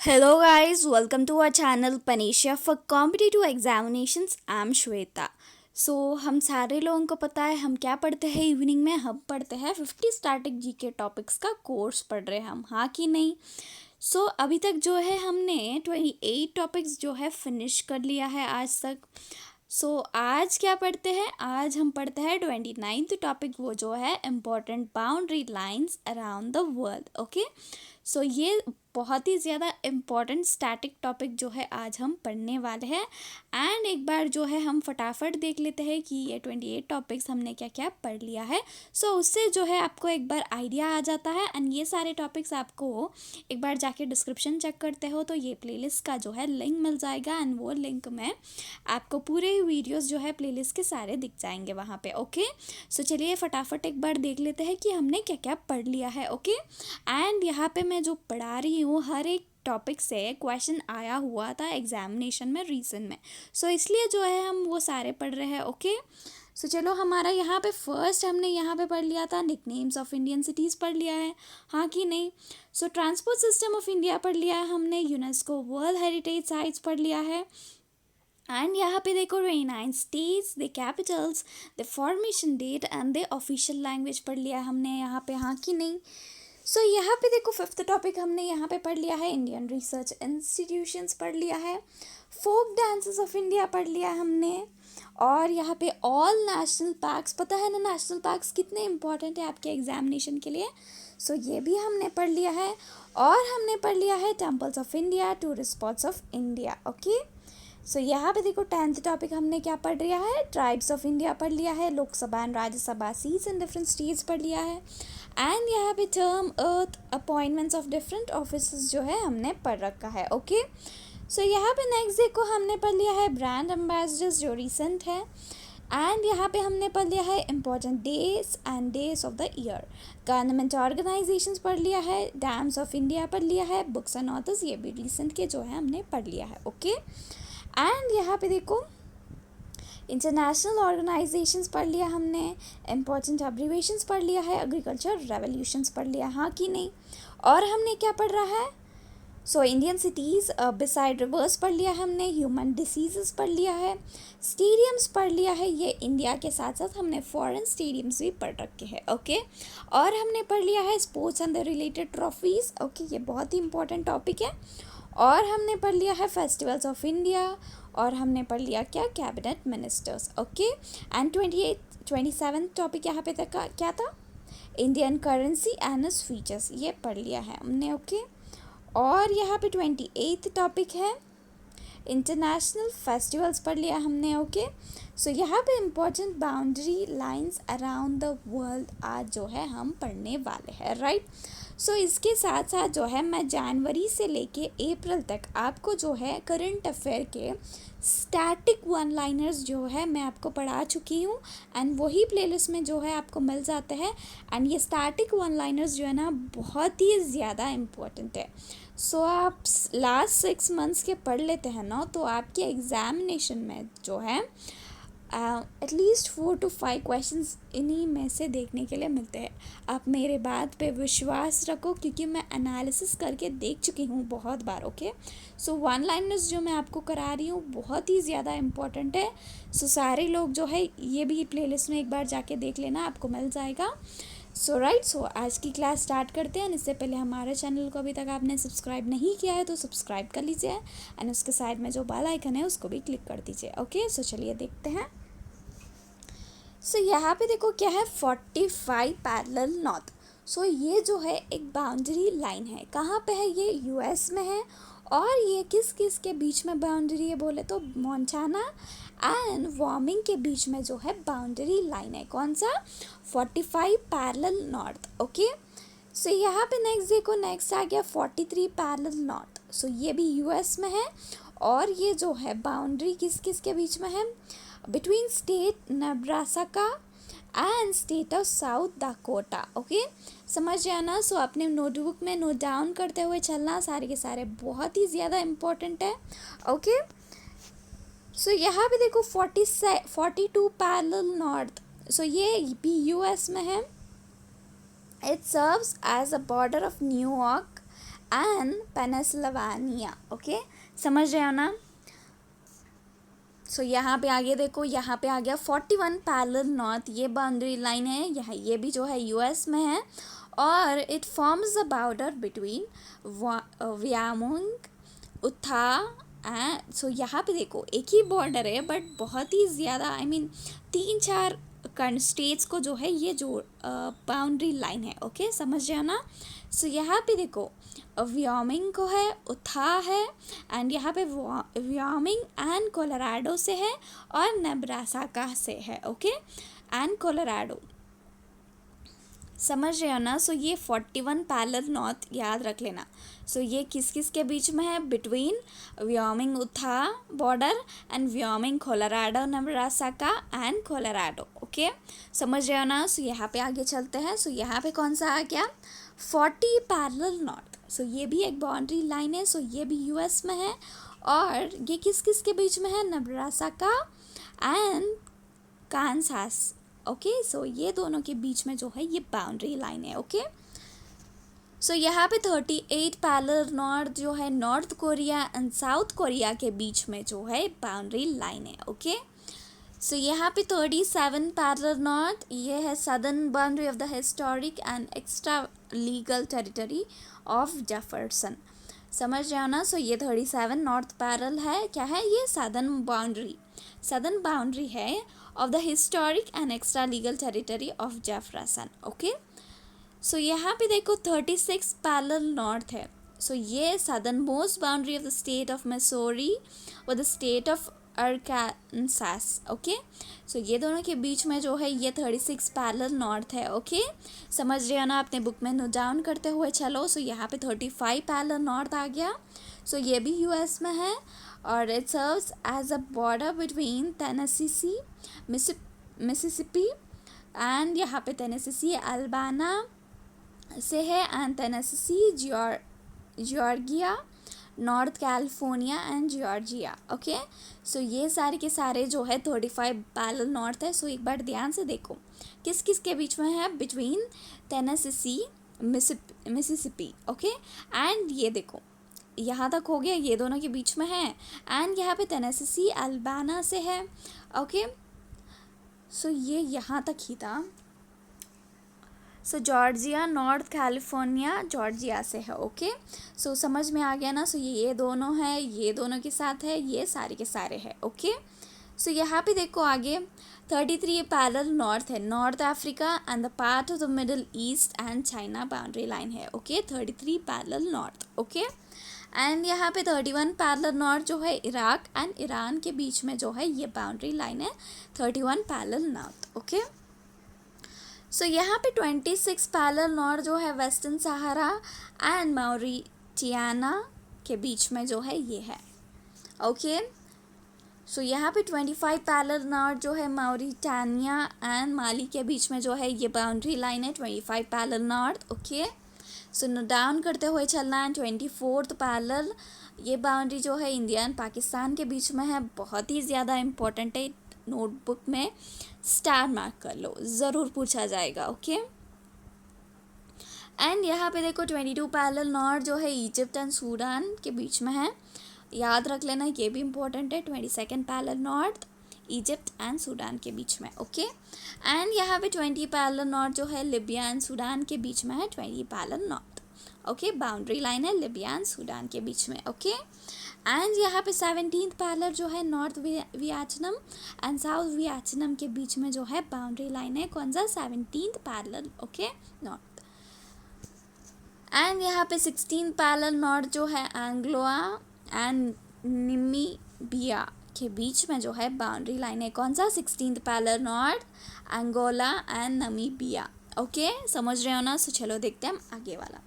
Hello guys, welcome to our channel Panisha for competitive examinations. I'm Shweta. हम सारे लोगों को पता है हम क्या पढ़ते हैं इवनिंग में। हम पढ़ते हैं 50 स्टैटिक जीके टॉपिक्स का कोर्स पढ़ रहे हैं हम, हाँ कि नहीं। अभी तक जो है हमने 28 टॉपिक्स जो है फिनिश कर लिया है आज तक। आज क्या पढ़ते हैं, आज हम पढ़ते हैं 29th टॉपिक, वो जो है important boundary lines around the world. Okay, ये बहुत ही ज़्यादा इम्पॉर्टेंट स्टैटिक टॉपिक जो है आज हम पढ़ने वाले हैं। एंड एक बार जो है हम फटाफट देख लेते हैं कि ये 28 टॉपिक्स हमने क्या क्या पढ़ लिया है। उससे जो है आपको एक बार आइडिया आ जाता है। एंड ये सारे टॉपिक्स आपको एक बार जाके डिस्क्रिप्शन चेक करते हो तो ये प्लेलिस्ट का जो है लिंक मिल जाएगा। एंड वो लिंक में आपको पूरे वीडियोस जो है प्लेलिस्ट के सारे दिख जाएंगे वहाँ पे। ओके, चलिए फटाफट एक बार देख लेते हैं कि हमने क्या क्या पढ़ लिया है। ओके, एंड यहाँ पे मैं जो पढ़ा रही हूँ हर एक टॉपिक से क्वेश्चन आया हुआ था एग्जामिनेशन में रीसेंट में। इसलिए जो है हम वो सारे पढ़ रहे हैं। ओके, चलो हमारा यहाँ पे फर्स्ट हमने यहाँ पे पढ़ लिया था निकनेम्स ऑफ इंडियन सिटीज़ पढ़ लिया है, हाँ कि नहीं। ट्रांसपोर्ट सिस्टम ऑफ इंडिया पढ़ लिया है हमने, यूनेस्को वर्ल्ड हेरिटेज साइट्स पढ़ लिया है। एंड यहाँ पे देखो 29 states, the capitals, the formation date and the official language पढ़ लिया हमने यहाँ पे, हाँ कि नहीं। यहाँ पे देखो फिफ्थ टॉपिक हमने यहाँ पे पढ़ लिया है इंडियन रिसर्च इंस्टीट्यूशंस पढ़ लिया है, फोक डांसेस ऑफ इंडिया पढ़ लिया हमने। और यहाँ पे ऑल नेशनल पार्क्स, पता है ना नेशनल पार्क्स कितने इंपॉर्टेंट है आपके एग्जामिनेशन के लिए। ये भी हमने पढ़ लिया है। और हमने पढ़ लिया है temples of India, tourist spots of India. Okay, यहाँ पे देखो 10th टॉपिक हमने क्या पढ़ लिया है, ट्राइब्स ऑफ इंडिया पढ़ लिया है, Lok Sabha and Rajya Sabha seats in different states पढ़ लिया है। एंड यहाँ पे term earth appointments of different office जो है हमने पढ़ रखा है। ओके, यहाँ पे नेक्स्ट देखो हमने पढ़ लिया है ब्रांड एम्बेसडर्स जो रिसेंट है। एंड यहाँ पे हमने पढ़ लिया है important days and days of the year, government organisations पढ़ लिया है, डैम्स ऑफ इंडिया पढ़ लिया है, बुक्स एंड ऑथर्स ये भी रिसेंट के जो है हमने पढ़ लिया है। ओके, एंड यहाँ पे देखो इंटरनेशनल ऑर्गेनाइजेशंस पढ़ लिया हमने, इम्पोर्टेंट अब्रीवेशंस पढ़ लिया है, एग्रीकल्चर रेवोल्यूशंस पढ़ लिया, हाँ कि नहीं। और हमने क्या पढ़ रहा है, इंडियन सिटीज़ बिसाइड रिवर्स पढ़ लिया हमने, ह्यूमन डिसीजेस पढ़ लिया है, स्टेडियम्स पढ़ लिया है, ये इंडिया के साथ साथ हमने फॉरेन स्टेडियम्स भी पढ़ रखे हैं। ओके, और हमने पढ़ लिया है sports and the related trophies. Okay, ये बहुत ही इंपॉर्टेंट टॉपिक है। और हमने पढ़ लिया है फेस्टिवल्स ऑफ इंडिया। और हमने पढ़ लिया क्या, cabinet ministers. Okay, and 27 topic यहाँ पे तक क्या था, Indian currency and its features, ये पढ़ लिया है हमने। ओके, और यहाँ पे 28 टॉपिक है इंटरनेशनल फेस्टिवल्स पढ़ लिया हमने। ओके, यहाँ पे important boundary lines around the world आज जो है हम पढ़ने वाले हैं, राइट। इसके साथ साथ जो है मैं जनवरी से लेके अप्रैल तक आपको जो है करंट अफेयर के स्टैटिक वन लाइनर्स जो है मैं आपको पढ़ा चुकी हूँ। एंड वही प्लेलिस्ट में जो है आपको मिल जाते हैं। एंड ये स्टैटिक वन लाइनर्स जो है ना बहुत ही ज़्यादा इम्पोर्टेंट है। आप लास्ट 6 मंथ्स के पढ़ लेते हैं ना तो आपके एग्जामिनेशन में जो है एटलीस्ट 4 to 5 क्वेश्चंस इन्हीं में से देखने के लिए मिलते हैं। आप मेरे बात पे विश्वास रखो क्योंकि मैं एनालिसिस करके देख चुकी हूँ बहुत बार। ओके, वन लाइनर्स जो मैं आपको करा रही हूँ बहुत ही ज़्यादा इम्पोर्टेंट है। सारे लोग जो है ये भी प्लेलिस्ट में एक बार जाके देख लेना, आपको मिल जाएगा। आज की क्लास स्टार्ट करते हैं। इससे पहले हमारे चैनल को अभी तक आपने सब्सक्राइब नहीं किया है तो सब्सक्राइब कर लीजिए। एंड उसके साइड में जो बेल आइकन है उसको भी क्लिक कर दीजिए। ओके, चलिए देखते हैं। यहाँ पे देखो क्या है, 45 पैरेलल नॉर्थ। ये जो है एक बाउंड्री लाइन है, कहाँ पे है, ये यूएस में है। और ये किस किस के बीच में बाउंड्री है बोले तो मोंटाना एंड वार्मिंग के बीच में जो है बाउंड्री लाइन है, कौन सा, 45 पैरेलल नॉर्थ। ओके, यहाँ पे नेक्स्ट देखो, नेक्स्ट आ गया 43 पैरेलल नॉर्थ। ये भी यूएस में है। और ये जो है बाउंड्री किस किस के बीच में है, between state Nebraska and state of south Dakota. Okay, समझ जाना। अपने नोटबुक में नोट डाउन करते हुए चलना, सारे के सारे बहुत ही ज़्यादा इम्पोर्टेंट है। ओके, यहाँ पे देखो 42 पैरेलल नॉर्थ। ये भी यूएस में है। It serves as a border of New York and Pennsylvania. Okay, समझ रहे हो ना। सो यहाँ पे आगे देखो, यहाँ पे आ गया 41 पैरेलल नॉर्थ, ये बाउंड्री लाइन है, यहाँ ये भी जो है यूएस में है, और it forms the border between Wyoming Utah and. So यहाँ पे देखो एक ही बॉर्डर है बट बहुत ही ज़्यादा, आई मीन 3-4 स्टेट्स को जो है ये जो बाउंड्री लाइन है। ओके, समझ रहे हो ना। सो यहाँ पे देखो व्योमिंग को है, उत्था है, एंड यहाँ पे व्योमिंग एंड कोलोराडो से है, और नेब्रास्का से है। ओके, एंड कोलोराडो, समझ रहे हो ना। सो ये 41 पैरेलल नॉर्थ याद रख लेना। सो ये किस किस के बीच में है, between Wyoming Utah border and Wyoming Colorado Nebraska and Colorado. Okay, समझ रहे हो ना। सो यहाँ पे आगे चलते हैं। सो यहाँ पे कौन सा आ गया, 40 पैरेलल नॉर्थ। सो ये भी एक बाउंड्री लाइन है। सो ये भी यूएस में है, और ये किस किस के बीच में है, Nebraska and Kansas. Okay, so ये दोनों के बीच में जो है ये बाउंड्री लाइन है। ओके, सो यहाँ पे 38 पैरेलल नॉर्थ जो है north Korea and south Korea के बीच में जो है बाउंड्री लाइन है। ओके, सो यहाँ पे 37 पैरेलल नॉर्थ, ये है southern boundary of the historic and extra legal territory of Jefferson. समझ रहे हो ना। सो ये 37 नॉर्थ पैरेलल है, क्या है ये, सदर्न बाउंड्री है of the historic and extra legal territory of Jefferson. Okay, so यहाँ पे देखो 36 पैरेलल नॉर्थ है। सो ये southern most boundary of the state of Missouri और the state of Arkansas. Okay, so ये दोनों के बीच में जो है ये 36 पैरेलल नॉर्थ है। ओके, समझ रहे हो ना, अपने बुक में नोट डाउन करते हुए चलो। सो यहाँ पे 35 पैरेलल नॉर्थ आ गया। सो ये भी यूएस में है, और it serves as a border between Tennessee Mississippi, and यहाँ पे टेनेसी अल्बाना से है, and Tennessee Georgia, north California and Georgia. Okay, so ये सारे के सारे जो है 35 पैरेलल नॉर्थ है। सो एक बार ध्यान से देखो किस किस के बीच में है, between Tennessee Mississippi. Okay, and ये देखो यहाँ तक हो गया, ये दोनों के बीच में है, एंड यहाँ पे टेनेसी अल्बाना से है। ओके, सो ये यहाँ तक ही था। सो जॉर्जिया नॉर्थ कैलिफोर्निया जॉर्जिया से है। ओके, सो समझ में आ गया ना। सो ये दोनों है, ये दोनों के साथ है, ये सारे के सारे है। ओके, सो यहाँ पे देखो आगे 33 पैरेलल नॉर्थ है, North Africa and the part of the Middle East and China boundary line है। Okay, 33 parallel north. Okay, and यहाँ पे 31 पैरेलल नॉर्थ जो है इराक एंड ईरान के बीच में जो है ये बाउंड्री लाइन है, 31 पैरेलल नॉर्थ। ओके, सो यहाँ पे 26 पैरेलल नॉर्थ जो है वेस्टर्न सहारा एंड मॉरिटानिया के बीच में जो है ये है। ओके, सो यहाँ पे 25 पैरेलल नॉर्थ जो है मॉरिटानिया एंड माली के बीच में जो है ये बाउंड्री लाइन है, 25 parallel north. Okay, so note down करते हुए चलना है। 24th पैरेलल, ये बाउंड्री जो है इंडिया एंड पाकिस्तान के बीच में है, बहुत ही ज़्यादा इम्पोर्टेंट है, नोटबुक में स्टार मार्क कर लो, ज़रूर पूछा जाएगा। ओके, एंड यहाँ पे देखो 22 पैरेलल नॉर्थ जो है इजिप्ट एंड सूडान के बीच में है, याद रख लेना, ये भी इम्पोर्टेंट है। 22nd parallel north Egypt and Sudan के बीच में। ओके, एंड यहाँ पे 20 पैरेलल नॉर्थ जो है लिबिया एंड सूडान के बीच में है, 20 parallel north. Okay, boundary line है लिबिया एंड सूडान के बीच में। ओके, एंड यहाँ पे 17th पैरेलल जो है north Vietnam and south Vietnam के बीच में जो है बाउंड्री लाइन है, कौन सा, 17th parallel. Okay, north. And यहाँ पे 16th पैरेलल नॉर्थ जो है एंग्लोआ एंड नामीबिया के बीच में जो है बाउंड्री लाइन है, कौन सा, 16th parallel north, Angola and Namibia. Okay, समझ रहे हो ना। सो चलो देखते हैं हम आगे वाला।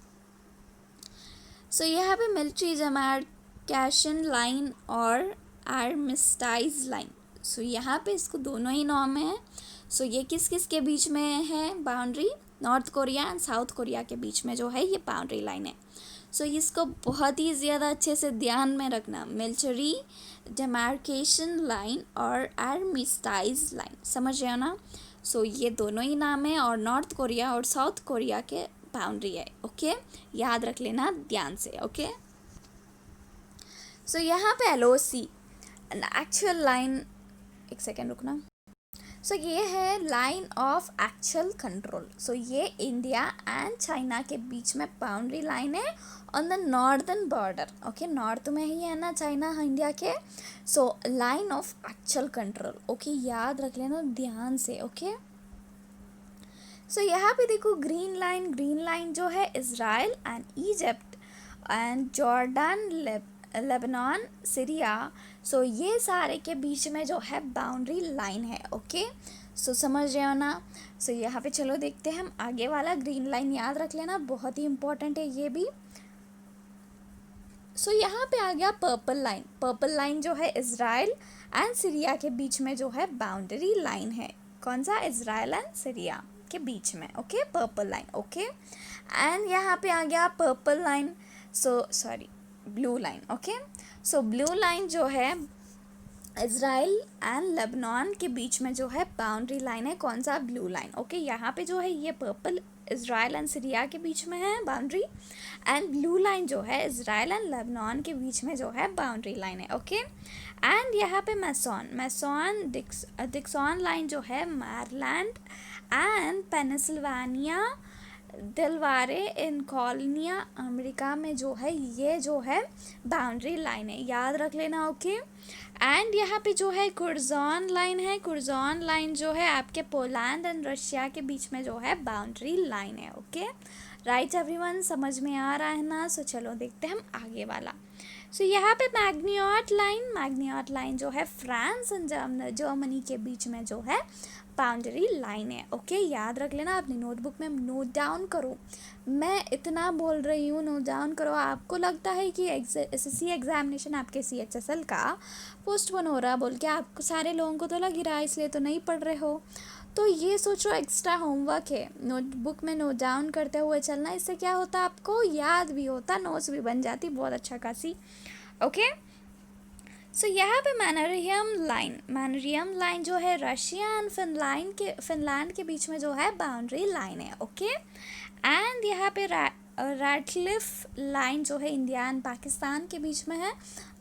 सो यहाँ पे मिलिट्री डिमार्केशन लाइन और आर्मिस्टाइज लाइन, सो यहाँ पे इसको दोनों ही नाम है। सो ये किस किस के बीच में है boundary, north Korea and south Korea के बीच में जो है ये बाउंड्री लाइन है। सो इसको बहुत ही ज़्यादा अच्छे से ध्यान में रखना, मिलिट्री डिमार्केशन लाइन और आर्मिस्टाइज लाइन, समझ रहे हो ना। सो ये दोनों ही नाम है, और नॉर्थ कोरिया और साउथ कोरिया के बाउंड्री है, ओके, याद रख लेना ध्यान से, ओके। सो यहाँ पे LOC एक्चुअल लाइन, एक सेकेंड रुकना। सो ये है लाइन ऑफ एक्चुअल कंट्रोल। सो ये इंडिया एंड चाइना के बीच में बाउंड्री लाइन है on the northern border, okay, north में ही है ना चाइना इंडिया के। So line of actual control, okay, याद रख लेना ध्यान से, ओके। सो यहाँ पे देखो ग्रीन लाइन जो है Israel and Egypt and Jordan, Lebanon, Syria, so ये सारे के बीच में जो है बाउंड्री लाइन है, ओके। सो समझ रहे हो ना। सो यहाँ पे चलो देखते हैं हम आगे वाला। ग्रीन लाइन याद रख लेना, बहुत ही इंपॉर्टेंट है ये भी। सो यहाँ पे आ गया पर्पल लाइन जो है इज़राइल एंड सीरिया के बीच में जो है बाउंड्री लाइन है। कौन सा? इज़राइल एंड सीरिया के बीच में, okay, purple line, okay. And यहाँ पे आ गया purple line, blue line, okay. सो ब्लू लाइन जो है इज़राइल एंड लेबनान के बीच में जो है बाउंड्री लाइन है। कौन सा? Blue line, okay. यहाँ पे जो है ये पर्पल इज़राइल एंड सीरिया के बीच में है बाउंड्री, एंड ब्लू लाइन जो है इज़राइल एंड लेबनान के बीच में जो है बाउंड्री लाइन है, ओके। एंड यहाँ पे मैसॉन डिक्सन लाइन जो है मैरीलैंड एंड पेनिसिल्वानिया दिलवारे इन कॉलोनिया अमेरिका में जो है ये जो है बाउंड्री लाइन है, याद रख लेना, ओके। एंड यहाँ पे जो है कुर्जॉन लाइन जो है आपके पोलैंड एंड रशिया के बीच में जो है बाउंड्री लाइन है, ओके। राइट एवरीवन, समझ में आ रहा है ना। सो चलो देखते हैं हम आगे वाला। सो यहाँ पे मैग्नियाट लाइन जो है फ्रांस एंड जर्मनी के बीच में जो है बाउंड्री लाइन है, ओके। याद रख लेना, अपनी नोटबुक में नोट डाउन करो। मैं इतना बोल रही हूँ, नोट डाउन करो। आपको लगता है कि SSC एग्जामिनेशन आपके CHSL का पोस्टपोन हो रहा बोल के आपको सारे लोगों को तो लग ही रहा है, इसलिए तो नहीं पढ़ रहे हो। तो ये सोचो एक्स्ट्रा होमवर्क है, नोटबुक में नोट डाउन करते हुए चलना। इससे क्या होता, आपको याद भी होता, नोट्स भी बन जाती बहुत अच्छा खासी, ओके। सो यहाँ पे मैनरियम लाइन जो है रशिया एंड फिनलैंड के बीच में जो है बाउंड्री लाइन है, ओके। एंड यहाँ पे रैडक्लिफ लाइन जो है इंडिया एंड पाकिस्तान के बीच में है।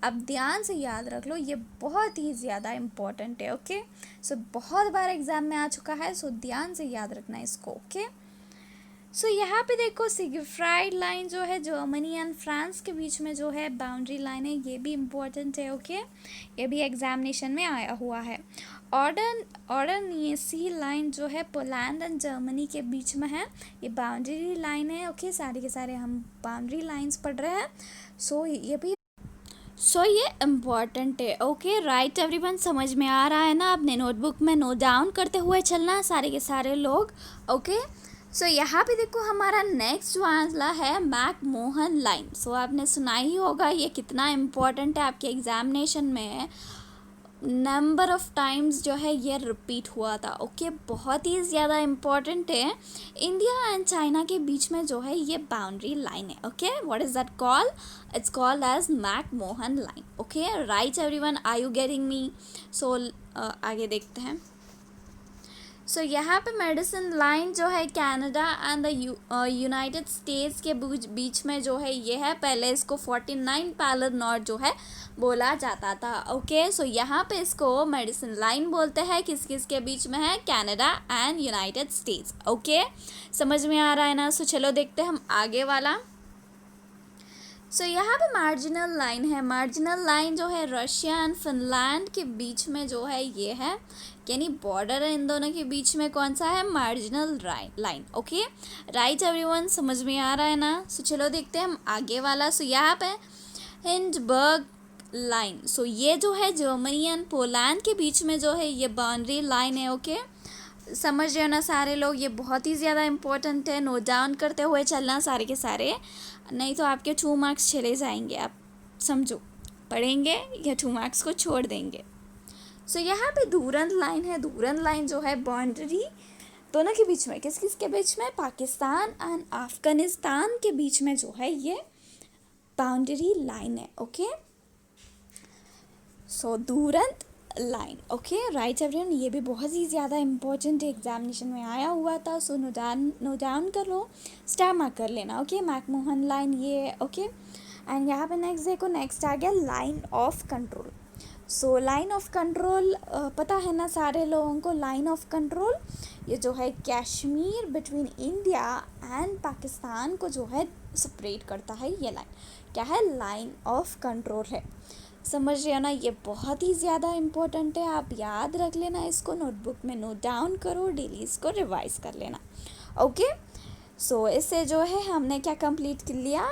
अब ध्यान से याद रख लो, ये बहुत ही ज़्यादा इम्पोर्टेंट है, ओके। सो बहुत बार एग्जाम में आ चुका है, सो ध्यान से याद रखना इसको, ओके। सो यहाँ पे देखो सिग्फ्राइड लाइन जो है जर्मनी एंड फ्रांस के बीच में जो है बाउंड्री लाइन है, ये भी इम्पोर्टेंट है, ओके। ये भी एग्जामिनेशन में आया हुआ है। ऑर्डरनियसी लाइन जो है पोलैंड एंड जर्मनी के बीच में है, ये बाउंड्री लाइन है, ओके। सारे के सारे हम बाउंड्री लाइंस पढ़ रहे हैं। सो ये इम्पॉर्टेंट है, ओके। राइट एवरीवन, समझ में आ रहा है ना। अपने नोटबुक में नोट डाउन करते हुए चलना सारे के सारे लोग, ओके। सो यहाँ पे देखो हमारा नेक्स्ट वाला है मैक-मोहन लाइन। सो आपने सुना ही होगा, ये कितना इम्पोर्टेंट है आपके एग्जामिनेशन में। नंबर ऑफ टाइम्स जो है ये रिपीट हुआ था, ओके। बहुत ही ज़्यादा इम्पॉर्टेंट है। इंडिया एंड चाइना के बीच में जो है ये बाउंड्री लाइन है, okay. What is that call? It's called as McMahon line, okay. Right everyone, are you getting me? So आगे देखते हैं। सो यहाँ पे मेडिसिन लाइन जो है Canada and the United states के बीच में जो है ये है। पहले इसको 49 पैरेलल नॉर्थ जो है बोला जाता था, ओके। सो यहाँ पे इसको मेडिसिन लाइन बोलते हैं। किस किस के बीच में है? Canada and United states, okay. समझ में आ रहा है ना। सो चलो देखते हैं हम आगे वाला। सो यहाँ पे मार्जिनल लाइन है। मार्जिनल लाइन जो है रशिया एंड फिनलैंड के बीच में जो है ये है, यानी बॉर्डर है इन दोनों के बीच में। कौन सा है? Marginal line, okay. Right everyone, समझ में आ रहा है ना। सो चलो देखते हैं हम आगे वाला। सो यहाँ पे हिंडनबर्ग लाइन, सो ये जो है जर्मनी एंड पोलैंड के बीच में जो है ये बाउंड्री लाइन है, ओके। समझ रहे हो ना सारे लोग, ये बहुत ही ज़्यादा इम्पोर्टेंट है। नोट डाउन करते हुए चलना सारे के सारे, नहीं तो आपके 2 मार्क्स चले जाएंगे। आप समझो, पढ़ेंगे या 2 मार्क्स को छोड़ देंगे। सो यहाँ पे दूरंत लाइन है। दूरंत लाइन जो है बाउंड्री दोनों के बीच में, किस किस के बीच में? पाकिस्तान एंड अफगानिस्तान के बीच में जो है ये बाउंड्री लाइन है, ओके। सो दूरंत लाइन। ओके राइट एवरीवन, ये भी बहुत ही ज़्यादा इम्पोर्टेंट एग्जामिनेशन में आया हुआ था, सो नो डाउन कर लो, स्टार मार्क कर लेना। ओके मैकमोहन लाइन ये। ओके एंड यहाँ पे नेक्स्ट देखो, नेक्स्ट आ गया line of control. So line of control पता है ना सारे लोगों को, लाइन ऑफ कंट्रोल ये जो है Kashmir between India and Pakistan को जो है सेपरेट करता है, ये लाइन क्या है, लाइन ऑफ कंट्रोल है। समझ रहे हो ना, ये बहुत ही ज़्यादा इम्पोर्टेंट है, आप याद रख लेना इसको, नोटबुक में नोट डाउन करो, डेली इसको रिवाइज कर लेना। ओके सो इससे जो है हमने क्या कंप्लीट कर लिया,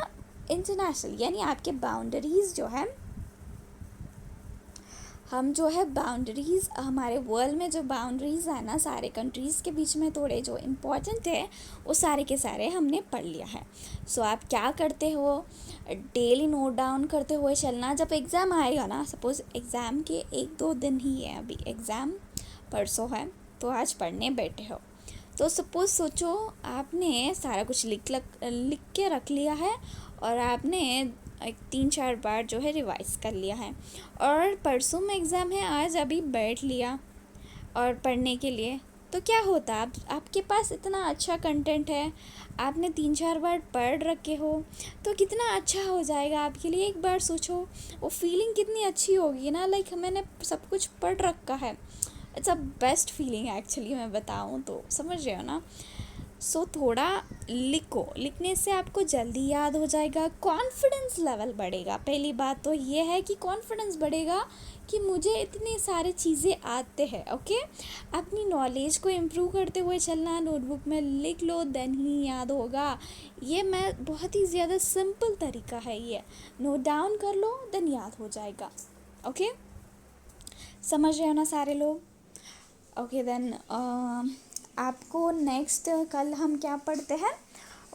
इंटरनेशनल यानी आपके बाउंड्रीज़ जो है, हम जो है बाउंड्रीज़ हमारे वर्ल्ड में जो बाउंड्रीज़ है ना सारे कंट्रीज़ के बीच में थोड़े जो इम्पोर्टेंट है वो सारे के सारे हमने पढ़ लिया है। सो आप क्या करते हो, डेली नोट डाउन करते हुए चलना। जब एग्ज़ाम आएगा ना, सपोज़ एग्ज़ाम के 1-2 दिन ही है, अभी एग्ज़ाम परसों है, तो आज पढ़ने बैठे हो, तो सपोज़ सोचो आपने सारा कुछ लिख के रख लिया है और आपने 3-4 बार जो है रिवाइज़ कर लिया है, और परसों में एग्ज़ाम है, आज अभी बैठ लिया और पढ़ने के लिए, तो क्या होता, आपके पास इतना अच्छा कंटेंट है, आपने 3-4 बार पढ़ रखे हो, तो कितना अच्छा हो जाएगा आपके लिए। एक बार सोचो वो फीलिंग कितनी अच्छी होगी ना, लाइक मैंने सब कुछ पढ़ रखा है, it's a best feeling actually, मैं बताऊँ तो, समझ रहे हो ना। सो थोड़ा लिखो, लिखने से आपको जल्दी याद हो जाएगा, कॉन्फिडेंस लेवल बढ़ेगा। पहली बात तो ये है कि कॉन्फिडेंस बढ़ेगा कि मुझे इतनी सारी चीज़ें आते हैं। ओके अपनी नॉलेज को इम्प्रूव करते हुए चलना, नोटबुक में लिख लो देन ही याद होगा। ये मैं बहुत ही ज़्यादा सिंपल तरीका है, ये नोट डाउन कर लो देन याद हो जाएगा। ओके समझ रहे हो ना सारे लोग। ओके देन आपको नेक्स्ट कल हम क्या पढ़ते हैं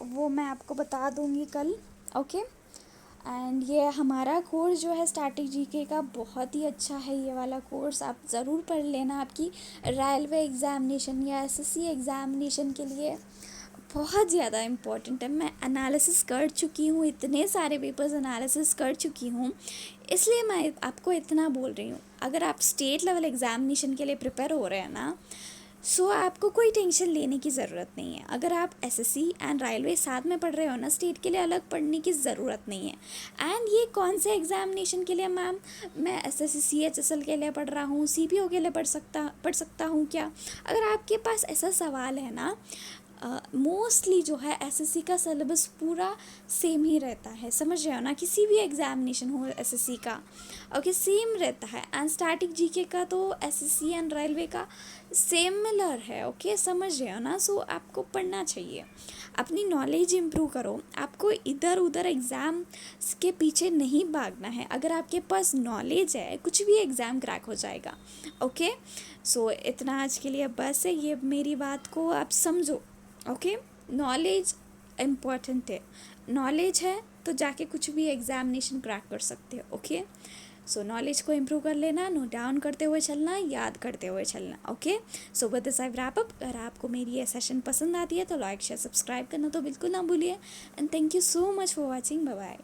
वो मैं आपको बता दूंगी कल। ओके एंड ये हमारा कोर्स जो है स्टैटिक जीके का बहुत ही अच्छा है, ये वाला कोर्स आप ज़रूर पढ़ लेना, आपकी रेलवे एग्ज़ामिनेशन या एसएससी एग्ज़ामिनेशन के लिए बहुत ज़्यादा इम्पोर्टेंट है। मैं एनालिसिस कर चुकी हूँ, इतने सारे पेपर्स एनालिसिस कर चुकी हूँ, इसलिए मैं आपको इतना बोल रही हूँ। अगर आप स्टेट लेवल एग्ज़ामिनेशन के लिए प्रिपेयर हो रहे हैं ना, सो आपको कोई टेंशन लेने की ज़रूरत नहीं है। अगर आप एसएससी एंड रेलवे साथ में पढ़ रहे हो ना, स्टेट के लिए अलग पढ़ने की ज़रूरत नहीं है। एंड ये कौन से एग्ज़ामिनेशन के लिए मैम, मैं एसएससी सीएचएसएल के लिए पढ़ रहा हूँ, सीपीओ के लिए पढ़ सकता हूँ क्या? अगर आपके पास ऐसा सवाल है ना, मोस्टली जो है एसएससी का सिलेबस पूरा सेम ही रहता है, समझ रहे हो ना, किसी भी एग्ज़ामिनेशन हो एसएससी का ओके सेम रहता है। एंड स्टैटिक जीके का तो एसएससी एंड रेलवे का सेम मिलर है। ओके समझ रहे हो ना। सो आपको पढ़ना चाहिए, अपनी नॉलेज इम्प्रूव करो, आपको इधर उधर एग्ज़ाम के पीछे नहीं भागना है। अगर आपके पास नॉलेज है कुछ भी एग्ज़ाम क्रैक हो जाएगा। ओके सो इतना आज के लिए बस है, ये मेरी बात को आप समझो। ओके नॉलेज इम्पॉर्टेंट है, नॉलेज है तो जाके कुछ भी एग्ज़ामिनेशन क्रैक कर सकते हो। ओके सो नॉलेज को इम्प्रूव कर लेना, नोट डाउन करते हुए चलना, याद करते हुए चलना। Okay so with this I wrap up. अगर आपको मेरी ये सेशन पसंद आती है तो लाइक शेयर सब्सक्राइब करना तो बिल्कुल ना भूलिए। And thank you so much for watching, bye bye.